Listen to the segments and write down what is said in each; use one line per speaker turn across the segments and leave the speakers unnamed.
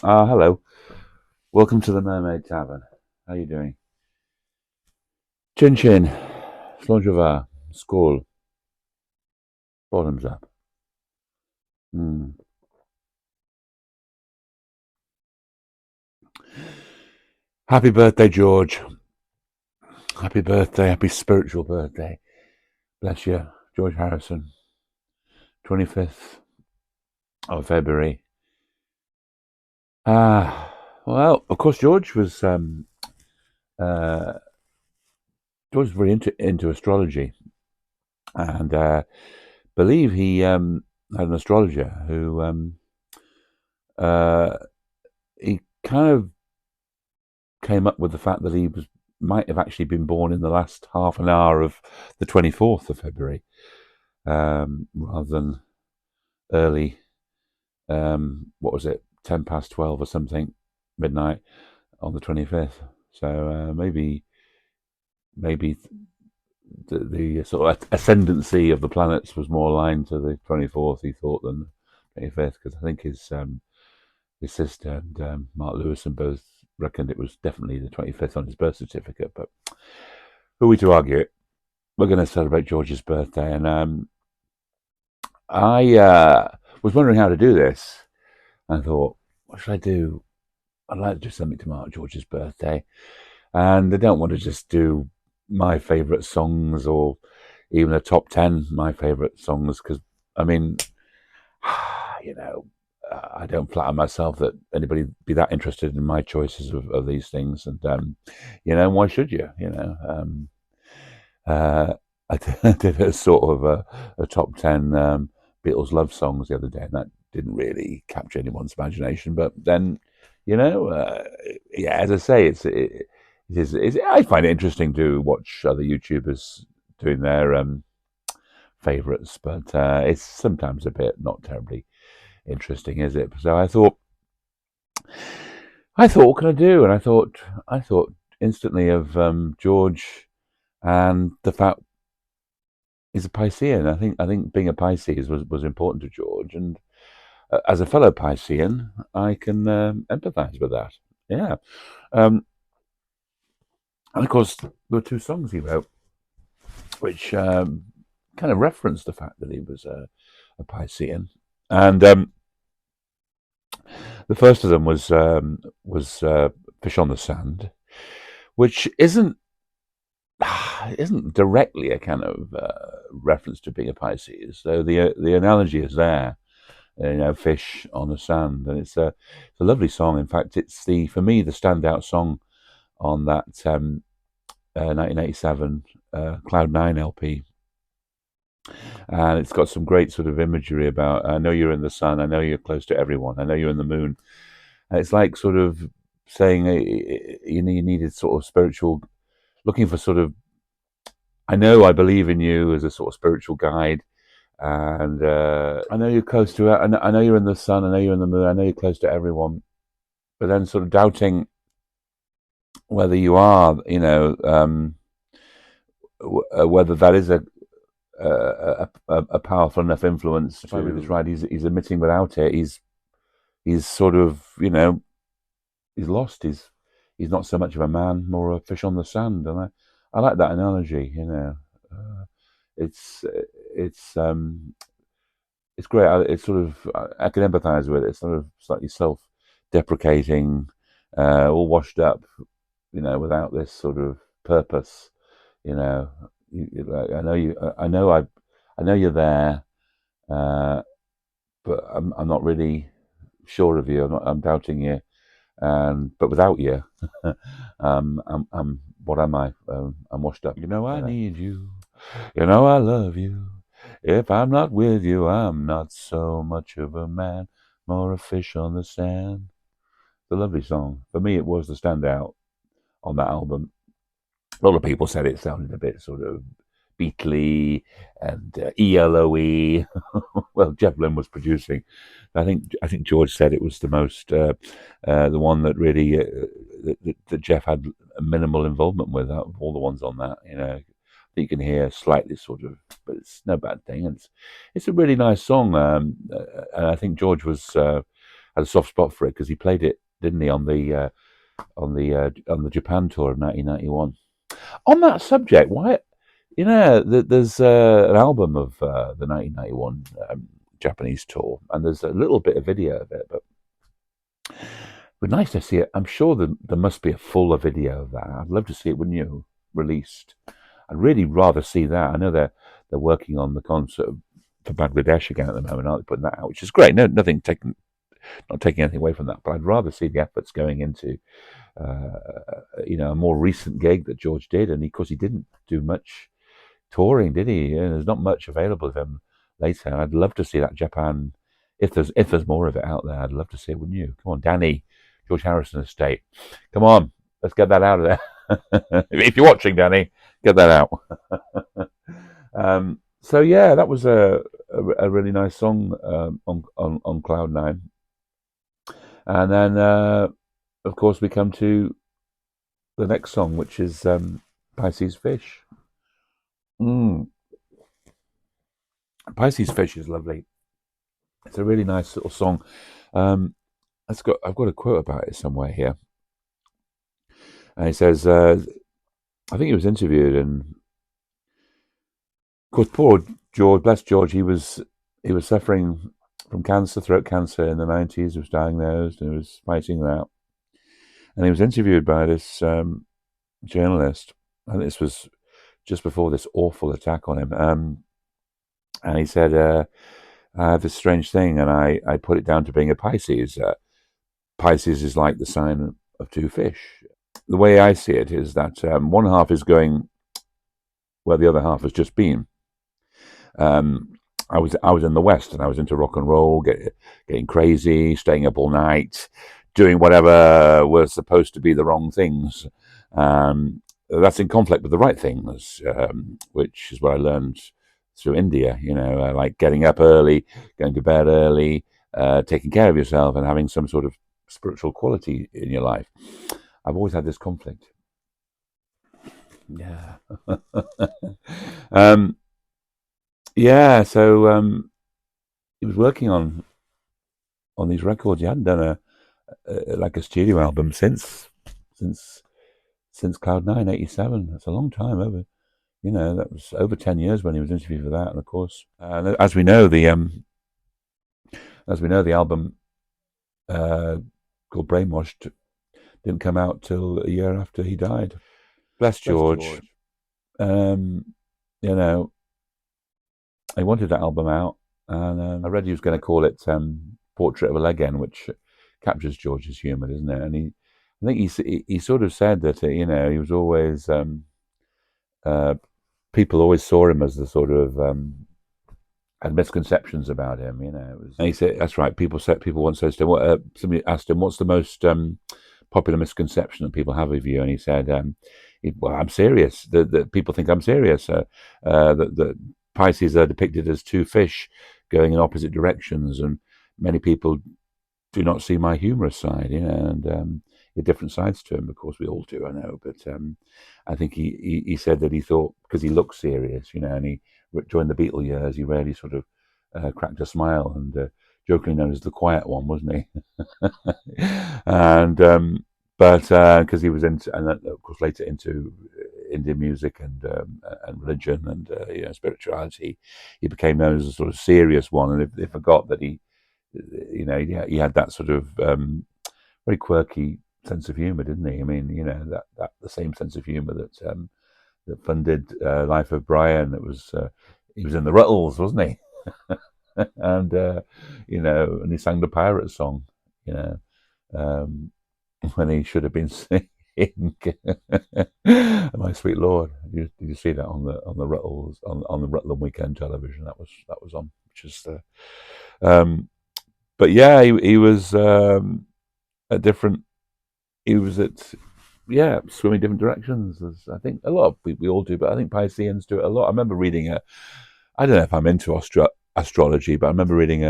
Hello. Welcome to the Mermaid Tavern. How are you doing? Chin chin. Slonjava. Skål. Bottoms up. Mm. Happy birthday, George. Happy birthday. Happy spiritual birthday. Bless you, George Harrison. 25th of February. Well, of course, uh, George was very into astrology, and believe he had an astrologer who uh, he kind of came up with the fact that he might have actually been born in the last half an hour of the 24th of February, rather than early, what was it, 10 past 12 or something, midnight on the 25th. So maybe the sort of ascendancy of the planets was more aligned to the 24th, he thought, than the 25th, because I think his sister and Mark Lewison both reckoned it was definitely the 25th on his birth certificate. But who are we to argue it? We're going to celebrate George's birthday, and I was wondering how to do this. I thought, what should I do? I'd like to do something to mark George's birthday, and I don't want to just do my favourite songs or even a top 10 my favourite songs, because I mean, you know, I don't flatter myself that anybody be that interested in my choices of these things, and why should you? Uh, I did a sort of a top 10 Beatles love songs the other day, and that didn't really capture anyone's imagination. But then, you know, uh, yeah, as I say, I find it interesting to watch other YouTubers doing their favorites, but it's sometimes a bit not terribly interesting, is it? So I thought, what can I do? And I thought instantly of George and the fact he's a Piscean. I think being a Pisces was important to George, and as a fellow Piscean, I can empathise with that. Yeah, um, and of course there were two songs he wrote, which kind of referenced the fact that he was a Piscean, and the first of them was "Fish on the Sand," which isn't directly a kind of reference to being a Pisces, though the analogy is there. Fish on the sand, and it's a lovely song. In fact, it's the for me the standout song on that 1987 Cloud Nine LP, and it's got some great sort of imagery about I know you're in the sun, I know you're close to everyone, I know you're in the moon. And it's like sort of saying you needed sort of spiritual, looking for sort of I know I believe in you as a sort of spiritual guide. And I know you're close to it. I know you're in the sun. I know you're in the moon. I know you're close to everyone. But then, sort of doubting whether you are, whether that is a powerful enough influence. If I read this right, he's admitting without it, he's sort of, he's lost. He's not so much of a man, more a fish on the sand. And I like that analogy. It's it's um it's great. It's sort of I can empathise with it. It's sort of slightly self-deprecating, all washed up, without this sort of purpose. You know, like, I know you. I know you're there, uh, but I'm not really sure of you. I'm doubting you, and but without you, I'm what am I? I'm washed up. I need you. I love you. If I'm not with you, I'm not so much of a man, more a fish on the sand. It's a lovely song. For me, it was the standout on that album. A lot of people said it sounded a bit sort of Beatley and ELOE. Well, Jeff Lynne was producing. I think George said it was the one that really that Jeff had a minimal involvement with out of all the ones on that. You can hear slightly sort of, but it's no bad thing. It's a really nice song, and I think George was had a soft spot for it because he played it, didn't he, on the Japan tour of 1991. On that subject, why? There's an album of the 1991 Japanese tour, and there's a little bit of video of it, but it'd be nice to see it. I'm sure there must be a fuller video of that. I'd love to see it, wouldn't you? Released. I'd really rather see that. I know they're working on the concert for Bangladesh again at the moment, aren't they? Putting that out, which is great. No, not taking anything away from that. But I'd rather see the efforts going into, a more recent gig that George did, and of course he didn't do much touring, did he? There's not much available of him later. I'd love to see that Japan. If there's more of it out there, I'd love to see it, wouldn't you? Come on, Danny, George Harrison estate. Come on, let's get that out of there. If you're watching, Danny, get that out. So yeah, that was a really nice song on Cloud Nine, and then of course we come to the next song, which is Pisces Fish. Pisces Fish is lovely. It's a really nice little song. I've got a quote about it somewhere here, and he says, I think he was interviewed, and of course, poor George, bless George, he was suffering from cancer, throat cancer in the 90s. He was diagnosed, and he was fighting that. And he was interviewed by this journalist, and this was just before this awful attack on him. And he said, I have this strange thing, and I put it down to being a Pisces. Pisces is like the sign of two fish. The way I see it is that one half is going where the other half has just been. I was in the West, and I was into rock and roll, getting crazy, staying up all night, doing whatever was supposed to be the wrong things. That's in conflict with the right things, which is what I learned through India. Like getting up early, going to bed early, taking care of yourself, and having some sort of spiritual quality in your life. I've always had this conflict. Yeah. Yeah, so he was working on these records. He hadn't done a studio album since Cloud 9 '87. That's a long time over. That was over 10 years when he was interviewed for that. And of course, as we know, the album called Brainwashed didn't come out till a year after he died. Bless George. I wanted that album out, and I read he was going to call it Portrait of a Legend, which captures George's humour, doesn't it? And I think he sort of said that he was always people always saw him as the sort of had misconceptions about him. And he said that's right. People once said to him, somebody asked him, "What's the most popular misconception that people have of you?" And he said, "Well, I'm serious. That people think I'm serious. That Pisces are depicted as two fish going in opposite directions, and many people do not see my humorous side, and there are different sides to him. Of course, we all do, I know, but I think he said that he thought because he looked serious, and he during the Beatle years he rarely sort of cracked a smile, and jokingly known as the quiet one, wasn't he? And but because he was into, and of course later into Indian music and religion and spirituality, he became known as a sort of serious one, and they forgot that he had that sort of very quirky sense of humor, didn't he? I mean, that the same sense of humor that funded Life of Brian. It was he was in the Ruttles, wasn't he? And and he sang the pirate song, when he should have been singing My Sweet Lord. Did you see that on the Ruttles on the Rutland Weekend Television? That was on, which is but yeah, he was at different. He was at swimming different directions. As I think a lot of we all do, but I think Pisceans do it a lot. I remember reading I don't know if I'm into astrology, but I remember reading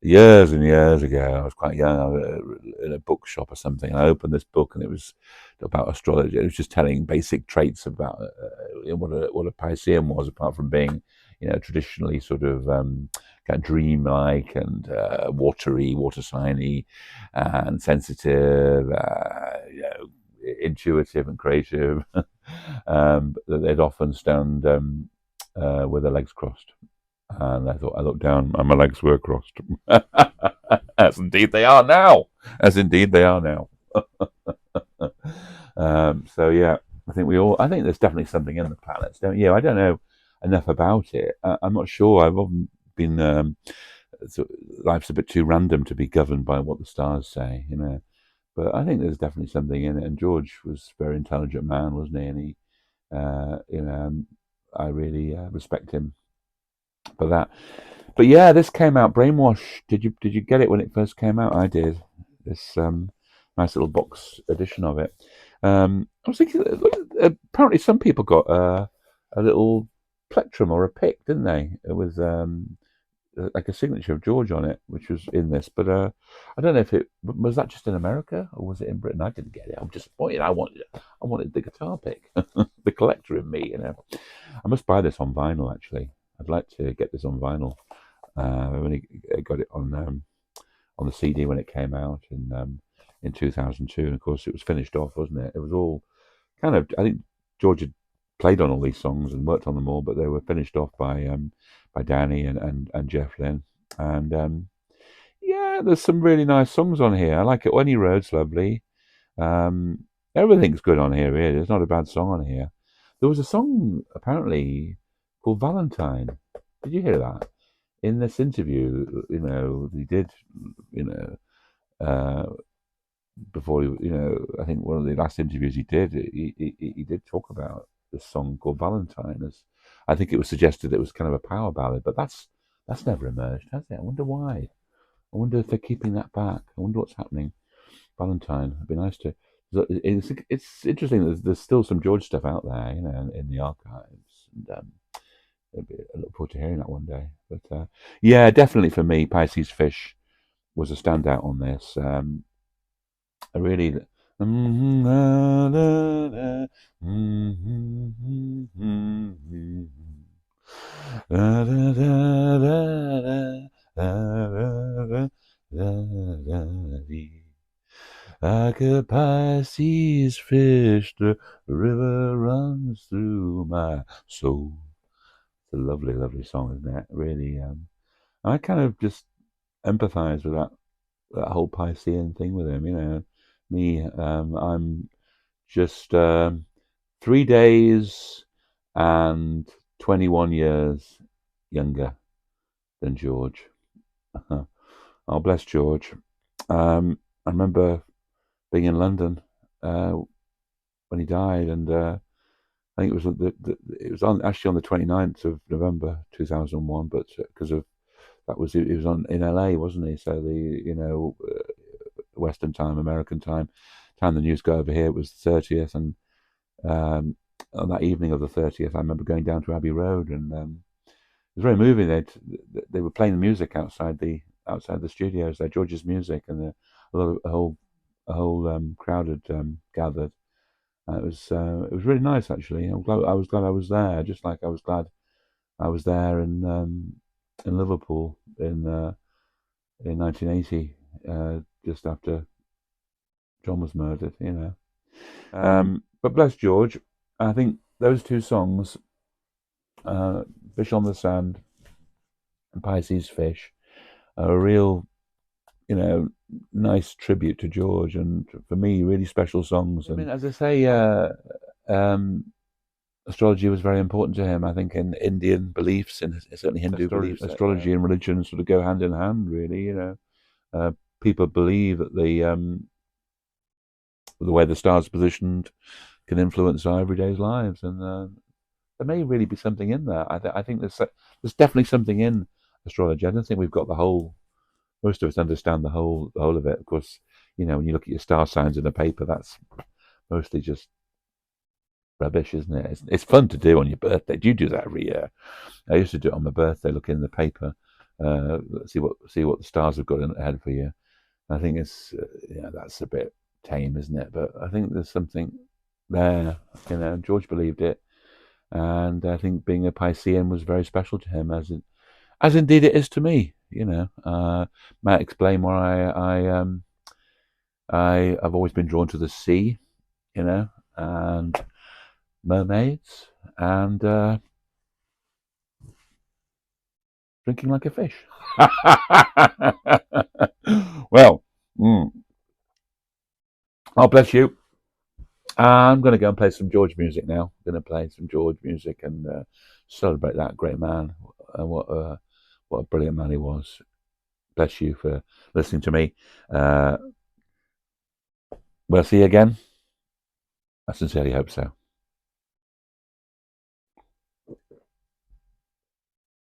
years and years ago. I was quite young. I was in a bookshop or something, and I opened this book, and it was about astrology. It was just telling basic traits about what a Piscean was, apart from being, traditionally sort of kind of dreamlike and watery, water signy, and sensitive, intuitive and creative. That they'd often stand with their legs crossed. And I looked down, and my legs were crossed. As indeed they are now. As indeed they are now. So yeah, I think there's definitely something in the planets, don't you? I don't know enough about it. I'm not sure. I've often been, life's a bit too random to be governed by what the stars say, But I think there's definitely something in it. And George was a very intelligent man, wasn't he? And he, I really respect him for that. But yeah, this came out. Brainwashed. Did you get it when it first came out? I did. This nice little box edition of it. I was thinking, apparently some people got a little plectrum or a pick, didn't they? It was like a signature of George on it, which was in this. But I don't know if it was that just in America or was it in Britain. I didn't get it. I'm disappointed. I wanted the guitar pick, the collector in me. I must buy this on vinyl. Actually, I'd like to get this on vinyl. I only got it on the CD when it came out in 2002, and of course it was finished off, wasn't it? It was all kind of. I think George had played on all these songs and worked on them all, but they were finished off by Danny and Jeff Lynne. And yeah, there's some really nice songs on here. I like it. Any Road's lovely. Um, Everything's good on here. Really, there's not a bad song on here. There was a song apparently called Valentine. Did you hear that? In this interview, he did, you know, uh, before I think one of the last interviews he did, he did talk about this song called Valentine. As I think it was suggested it was kind of a power ballad, but that's never emerged, has it? I wonder why. I wonder if they're keeping that back. I wonder what's happening. Valentine. It'd be nice to. It's interesting. There's still some George stuff out there, in the archives, and I look forward to hearing that one day. But yeah, definitely for me, Pisces Fish was a standout on this. I really. Like a Pisces fish, the river runs through my soul. It's a lovely, lovely song, isn't it? Really, I kind of just empathise with that whole Piscean thing with him. Me, I'm just 3 days and 21 years younger than George. Oh, bless George. I remember being in London when he died, and I think it was it was actually on the 29th of November 2001, but because of that was he was on in LA, wasn't he? So the Western time, American time the news got over here it was the 30th, and on that evening of the 30th, I remember going down to Abbey Road, and it was very moving. They were playing the music outside the studios, there, George's music, and a whole crowd had gathered. It was really nice actually. I was glad I was there, just like I was glad I was there in Liverpool in 1980, just after John was murdered. But bless George, I think those two songs, uh, "Fish on the Sand" and "Pisces Fish," are a real, nice tribute to George, and for me, really special songs. I mean, as I say, um, astrology was very important to him. I think in Indian beliefs and certainly Hindu beliefs, astrology and religion sort of go hand in hand. Really, people believe that the way the stars are positioned can influence our everyday lives, and there may really be something in that. I think there's definitely something in astrology. I don't think we've got the whole. Most of us understand the whole of it. Of course, when you look at your star signs in a paper, that's mostly just rubbish, isn't it? It's fun to do on your birthday. Do you do that every year? I used to do it on my birthday, look in the paper, see what the stars have got in ahead for you. I think it's that's a bit tame, isn't it? But I think there's something there. George believed it, and I think being a Piscean was very special to him, as indeed it is to me. Might explain why I've always been drawn to the sea, and mermaids, and drinking like a fish. Well, oh bless you. I'm going to go and play some George music now. I'm going to play some George music and celebrate that great man. What a brilliant man he was. Bless you for listening to me. We'll see you again. I sincerely hope so.